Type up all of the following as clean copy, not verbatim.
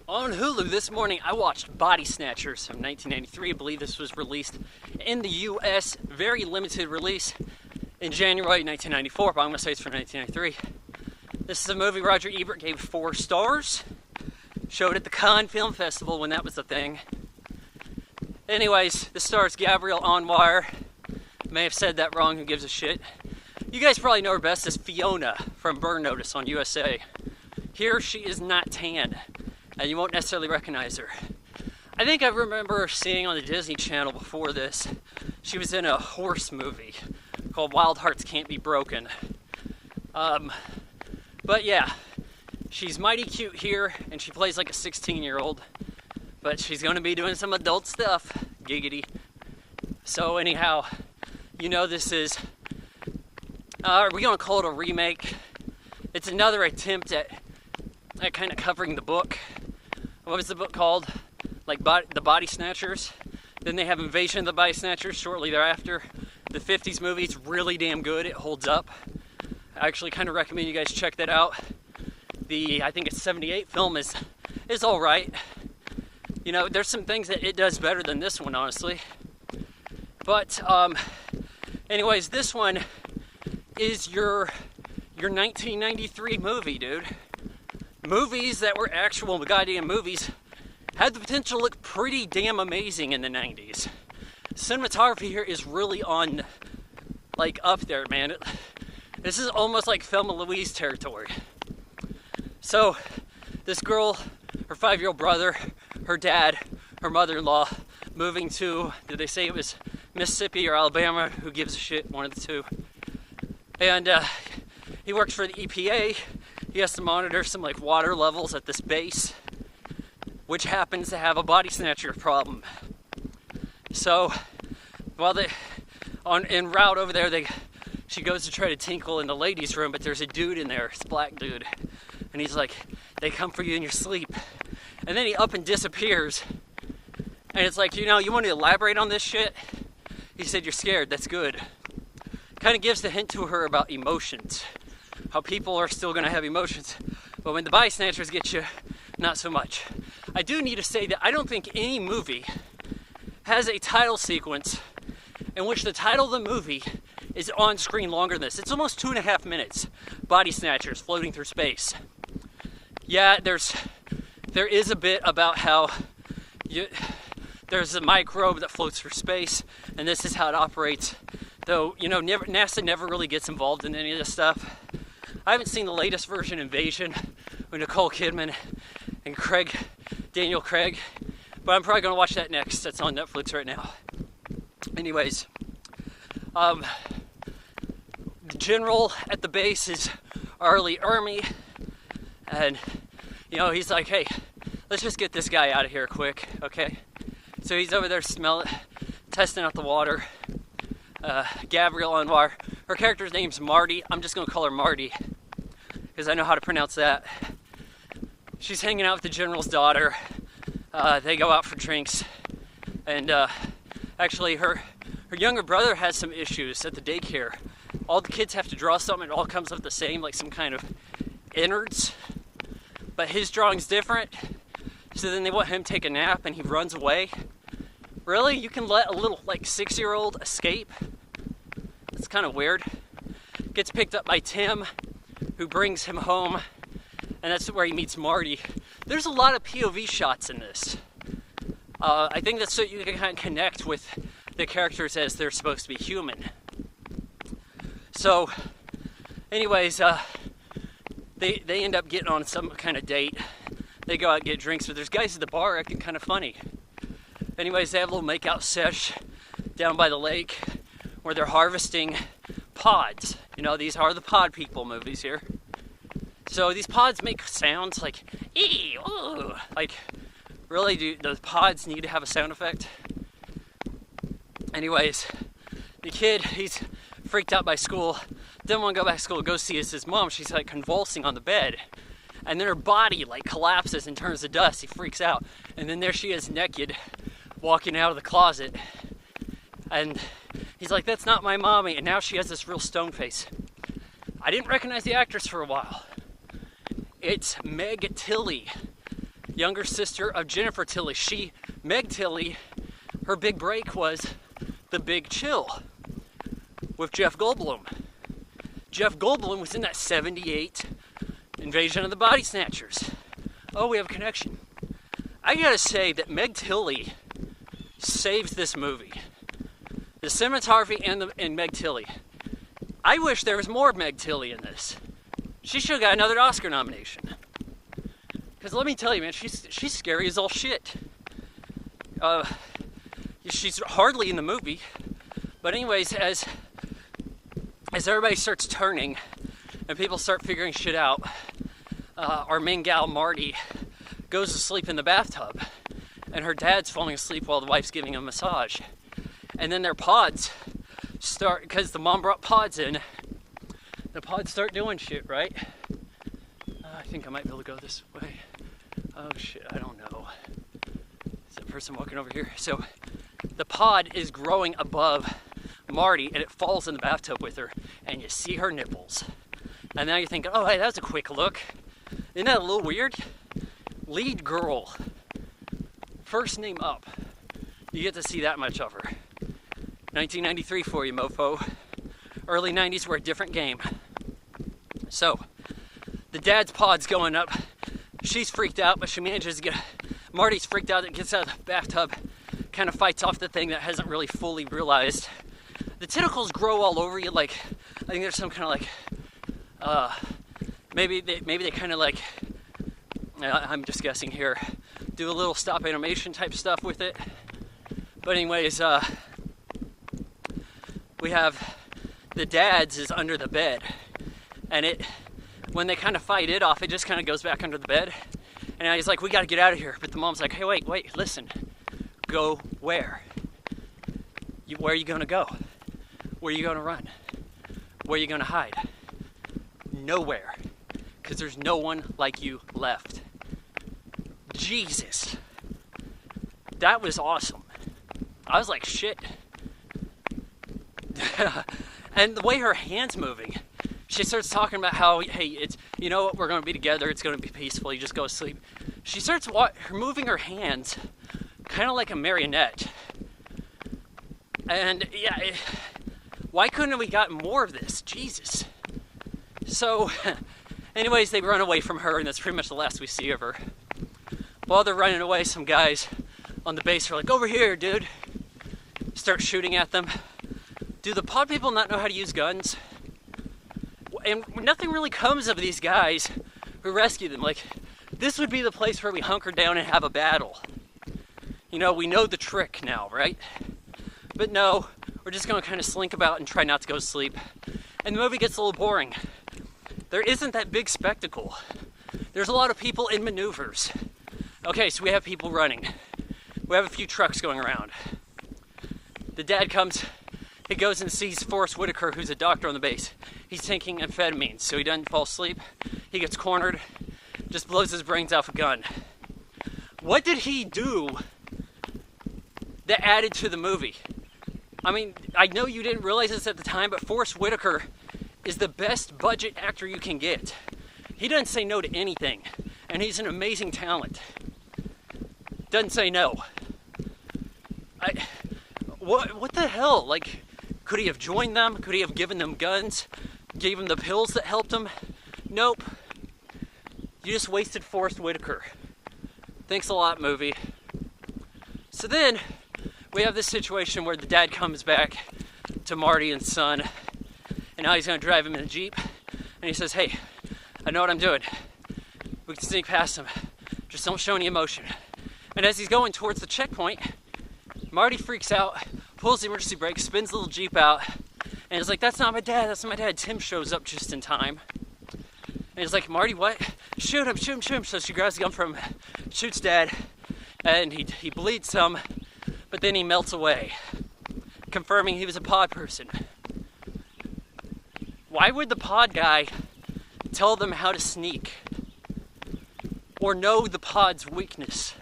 On Hulu this morning, I watched Body Snatchers from 1993. I believe this was released in the US, very limited release in January 1994, but I'm going to say it's from 1993. This is a movie Roger Ebert gave 4 stars. Showed at the Cannes Film Festival when that was a thing. Anyways, this stars Gabrielle Anwar. May have said that wrong, who gives a shit. You guys probably know her best as Fiona from Burn Notice on USA. Here she is not tan, and you won't necessarily recognize her. I think I remember seeing on the Disney Channel before this, she was in a horse movie called Wild Hearts Can't Be Broken. But yeah, she's mighty cute here, and she plays like a 16-year-old, but she's going to be doing some adult stuff, giggity. So anyhow, you know this is, are we going to call it a remake? It's another attempt at kind of covering the book. What was the book called? Like the Body Snatchers. Then they have Invasion of the Body Snatchers shortly thereafter. The 50s movie, it's really damn good. It holds up. I actually kind of recommend you guys check that out. I think it's 78 film is all right. You know, there's some things that it does better than this one, honestly. But anyways, this one is your 1993 movie, dude. Movies that were actual goddamn movies had the potential to look pretty damn amazing in the 90s. Cinematography here is really on, like, up there, man. This is almost like Thelma Louise territory. So, this girl, her 5-year-old brother, her dad, her mother-in-law, moving to, did they say it was Mississippi or Alabama? Who gives a shit? One of the two. And he works for the EPA. He has to monitor some like water levels at this base, which happens to have a body snatcher problem. So while en route over there, she goes to try to tinkle in the ladies' room, but there's a dude in there, it's a black dude, and he's like, they come for you in your sleep. And then he up and disappears. And it's like, you know, you want to elaborate on this shit? He said, you're scared, that's good. Kind of gives the hint to her about emotions. How people are still going to have emotions. But when the body snatchers get you, not so much. I do need to say that I don't think any movie has a title sequence in which the title of the movie is on screen longer than this. It's almost 2.5 minutes. Body snatchers floating through space. Yeah, there is a bit about how there's a microbe that floats through space, and this is how it operates. Though, you know, NASA never really gets involved in any of this stuff. I haven't seen the latest version, Invasion, with Nicole Kidman and Daniel Craig, but I'm probably going to watch that next. That's on Netflix right now. Anyways, the general at the base is Ermey, and, you know, he's like, hey, let's just get this guy out of here quick, okay? So he's over there testing out the water. Gabrielle Anwar, her character's name's Marty. I'm just going to call her Marty because I know how to pronounce that. She's hanging out with the general's daughter. They go out for drinks, and actually her younger brother has some issues at the daycare. All the kids have to draw something. It all comes up the same, like some kind of innards, but his drawing's different. So then they want him to take a nap, and he runs away. Really? You can let a little, like, 6-year-old escape? It's kind of weird. Gets picked up by Tim, who brings him home, and that's where he meets Marty. There's a lot of POV shots in this. I think that's so you can kind of connect with the characters as they're supposed to be human. So, anyways, they end up getting on some kind of date. They go out and get drinks, but there's guys at the bar acting kind of funny. Anyways, they have a little makeout sesh down by the lake where they're harvesting pods. You know, these are the pod people movies here. So these pods make sounds like, ee, ooh. Like, really, do those pods need to have a sound effect? Anyways, the kid, he's freaked out by school, didn't want to go back to school, go see his mom. She's like convulsing on the bed. And then her body like collapses and turns to dust. He freaks out. And then there she is naked, walking out of the closet, and he's like, that's not my mommy, and now she has this real stone face. I didn't recognize the actress for a while. It's Meg Tilly. younger sister of Jennifer Tilly. Meg Tilly, her big break was The Big Chill with Jeff Goldblum. Jeff Goldblum was in that 78 Invasion of the Body Snatchers. Oh, we have a connection. I gotta say that Meg Tilly saves this movie. The cinematography and Meg Tilly. I wish there was more Meg Tilly in this. She should have got another Oscar nomination. Because let me tell you, man, she's scary as all shit. She's hardly in the movie. But anyways, as everybody starts turning and people start figuring shit out, our main gal, Marty, goes to sleep in the bathtub. And her dad's falling asleep while the wife's giving him a massage. And then their pods start, because the mom brought pods in, the pods start doing shit, right? I think I might be able to go this way. Oh shit, I don't know. Is that person walking over here? So the pod is growing above Marty and it falls in the bathtub with her and you see her nipples. And now you're thinking, oh hey, that was a quick look. Isn't that a little weird? Lead girl. First name up. You get to see that much of her. 1993 for you, mofo. Early 90s were a different game. So, the dad's pod's going up. She's freaked out, but she manages to get... Marty's freaked out and gets out of the bathtub. Kind of fights off the thing that hasn't really fully realized. The tentacles grow all over you, like... I think there's some kind of like... Maybe they kind of like... I'm just guessing here. Do a little stop animation type stuff with it. But anyways, we have the dad's is under the bed. And when they kind of fight it off, it just kind of goes back under the bed. And now he's like, we got to get out of here. But the mom's like, hey, wait, listen. Go where? Where are you going to go? Where are you going to run? Where are you going to hide? Nowhere. Because there's no one like you left. Jesus. That was awesome. I was like, shit. And the way her hand's moving, she starts talking about how, hey, it's, you know what, we're going to be together, it's going to be peaceful, you just go to sleep. She starts moving her hands kind of like a marionette. And yeah, why couldn't we got more of this? Jesus. So, anyways, they run away from her, and that's pretty much the last we see of her. While they're running away, some guys on the base are like, over here, dude. Start shooting at them. Do the pod people not know how to use guns? And nothing really comes of these guys who rescue them. Like, this would be the place where we hunker down and have a battle. You know, we know the trick now, right? But no, we're just going to kind of slink about and try not to go to sleep. And the movie gets a little boring. There isn't that big spectacle. There's a lot of people in maneuvers. Okay, so we have people running. We have a few trucks going around. The dad comes, he goes and sees Forest Whitaker, who's a doctor on the base. He's taking amphetamines, so he doesn't fall asleep. He gets cornered, just blows his brains out with a gun. What did he do that added to the movie? I mean, I know you didn't realize this at the time, but Forest Whitaker is the best budget actor you can get. He doesn't say no to anything, and he's an amazing talent. Doesn't say no. What the hell? Like, could he have joined them? Could he have given them guns? Gave them the pills that helped him? Nope. You just wasted Forest Whitaker. Thanks a lot, movie. So then, we have this situation where the dad comes back to Marty and son, and now he's going to drive him in a Jeep, and he says, hey, I know what I'm doing. We can sneak past him. Just don't show any emotion. And as he's going towards the checkpoint, Marty freaks out, pulls the emergency brake, spins the little Jeep out, and he's like, that's not my dad, that's not my dad. Tim shows up just in time. And he's like, Marty, what? Shoot him, shoot him, shoot him. So she grabs the gun from him, shoots dad, and he bleeds some, but then he melts away, confirming he was a pod person. Why would the pod guy tell them how to sneak? Or know the pod's weakness?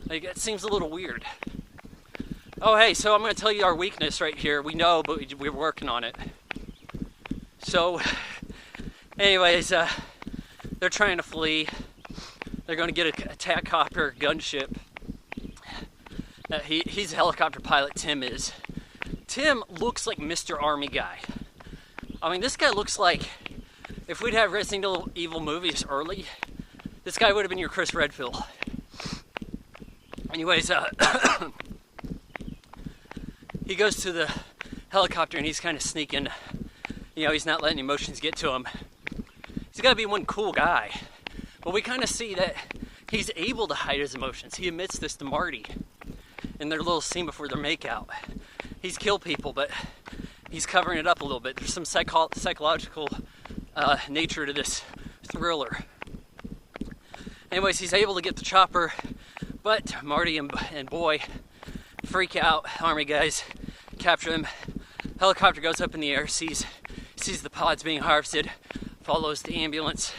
Like, that seems a little weird. Oh, hey, so I'm going to tell you our weakness right here. We know, but we're working on it. So, anyways, they're trying to flee. they're going to get a attack copter gunship. He's a helicopter pilot, Tim is. Tim looks like Mr. Army guy. I mean, this guy looks like, if we'd have Resident Evil movies early, this guy would have been your Chris Redfield. Anyways, he goes to the helicopter and he's kind of sneaking. You know, he's not letting emotions get to him. He's got to be one cool guy. But we kind of see that he's able to hide his emotions. He admits this to Marty in their little scene before their makeout. He's killed people, but he's covering it up a little bit. There's some psychological nature to this thriller. Anyways, he's able to get the chopper, but Marty and Boy freak out. Army guys capture him. Helicopter goes up in the air, sees the pods being harvested, follows the ambulance.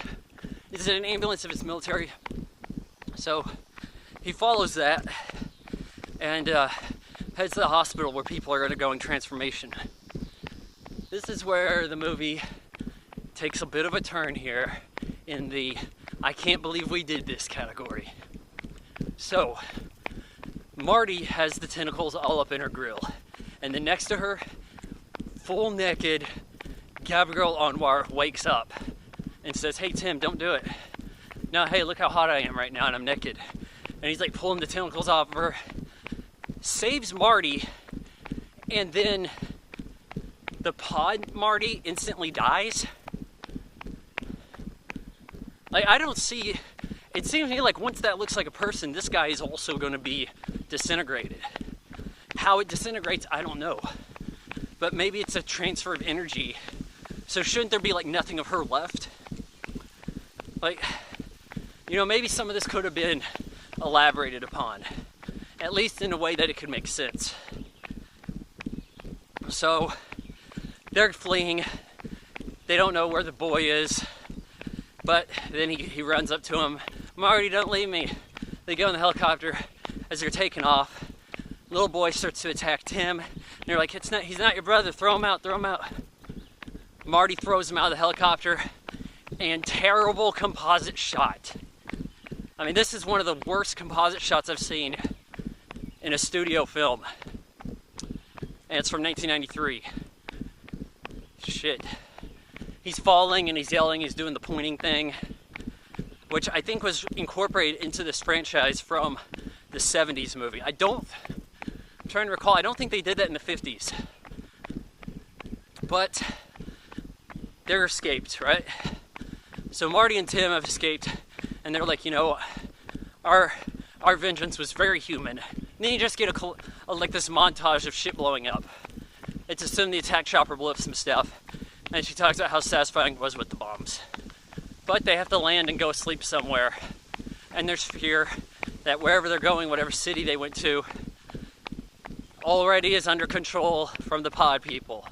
Is it an ambulance if it's military? So he follows that and heads to the hospital where people are undergoing transformation. This is where the movie takes a bit of a turn here in the I can't believe we did this category. So Marty has the tentacles all up in her grill, and then next to her, full naked, Gabrielle Anwar wakes up and says, "Hey Tim, don't do it." "No, hey, look how hot I am right now and I'm naked." And he's like pulling the tentacles off of her, saves Marty, and then the pod Marty instantly dies. Like, I don't see, it seems to me like once that looks like a person, this guy is also going to be disintegrated. How it disintegrates, I don't know. But maybe it's a transfer of energy. So shouldn't there be like nothing of her left? Like, you know, maybe some of this could have been elaborated upon, at least in a way that it could make sense. So they're fleeing. They don't know where the boy is, but then he runs up to him. "Marty, don't leave me." They go in the helicopter. As they're taking off, little boy starts to attack Tim. And they're like, he's not your brother. Throw him out, throw him out. Marty throws him out of the helicopter, and terrible composite shot. I mean, this is one of the worst composite shots I've seen in a studio film. And it's from 1993. Shit. He's falling and he's yelling, he's doing the pointing thing, which I think was incorporated into this franchise from the 70s movie. I'm trying to recall, I don't think they did that in the 50s. But they're escaped, right? So Marty and Tim have escaped, and they're like, you know, our vengeance was very human. And then you just get like this montage of shit blowing up. It's assumed the attack chopper blew up some stuff, and she talks about how satisfying it was with the bombs. But they have to land and go sleep somewhere, and there's fear that wherever they're going, whatever city they went to, already is under control from the pod people.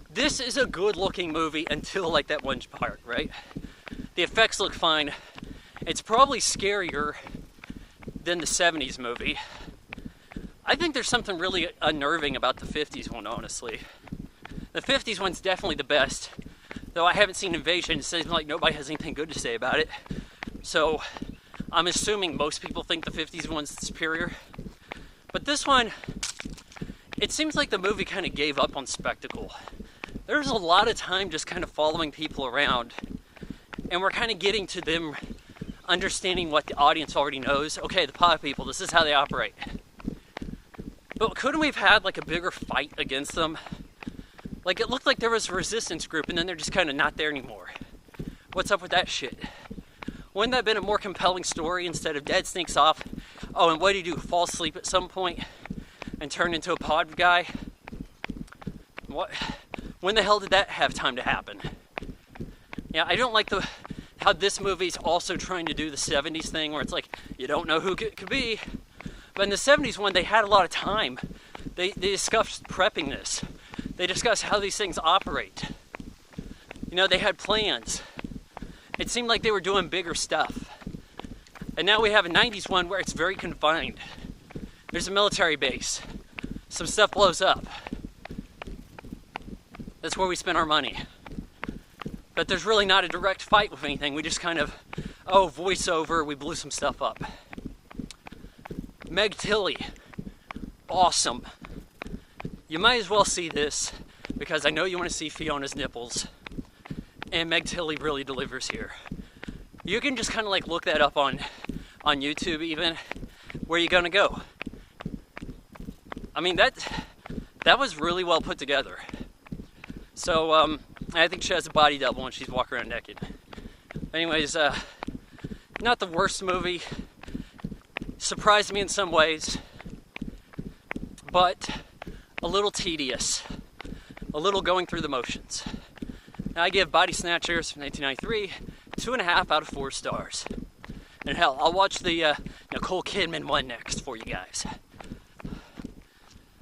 This is a good looking movie until like that one part, right? The effects look fine. It's probably scarier than the 70s movie. I think there's something really unnerving about the 50s one, honestly. The 50s one's definitely the best, though I haven't seen Invasion. It seems like nobody has anything good to say about it. So I'm assuming most people think the 50s one's superior. But this one, it seems like the movie kind of gave up on spectacle. There's a lot of time just kind of following people around, and we're kind of getting to them understanding what the audience already knows. Okay, the pod people, this is how they operate. But couldn't we have had like a bigger fight against them? Like, it looked like there was a resistance group, and then they're just kind of not there anymore. What's up with that shit? Wouldn't that have been a more compelling story instead of Dad sneaks off? Oh, and what do you do? Fall asleep at some point and turn into a pod guy? What? When the hell did that have time to happen? Yeah, I don't like how this movie's also trying to do the 70s thing where it's like, you don't know who it could be. But in the 70s one, they had a lot of time. They discussed prepping this. They discussed how these things operate. You know, they had plans. It seemed like they were doing bigger stuff. And now we have a 90s one where it's very confined. There's a military base. Some stuff blows up. That's where we spend our money. But there's really not a direct fight with anything. We just kind of, oh, voiceover, we blew some stuff up. Meg Tilly, awesome. You might as well see this because I know you want to see Fiona's nipples. And Meg Tilly really delivers here. You can just kind of like look that up on YouTube even. Where you gonna go? I mean, that was really well put together. So, I think she has a body double when she's walking around naked. Anyways, not the worst movie. Surprised me in some ways. But a little tedious. A little going through the motions. Now, I give Body Snatchers from 1993 2.5 out of 4 stars. And hell, I'll watch the Nicole Kidman one next for you guys.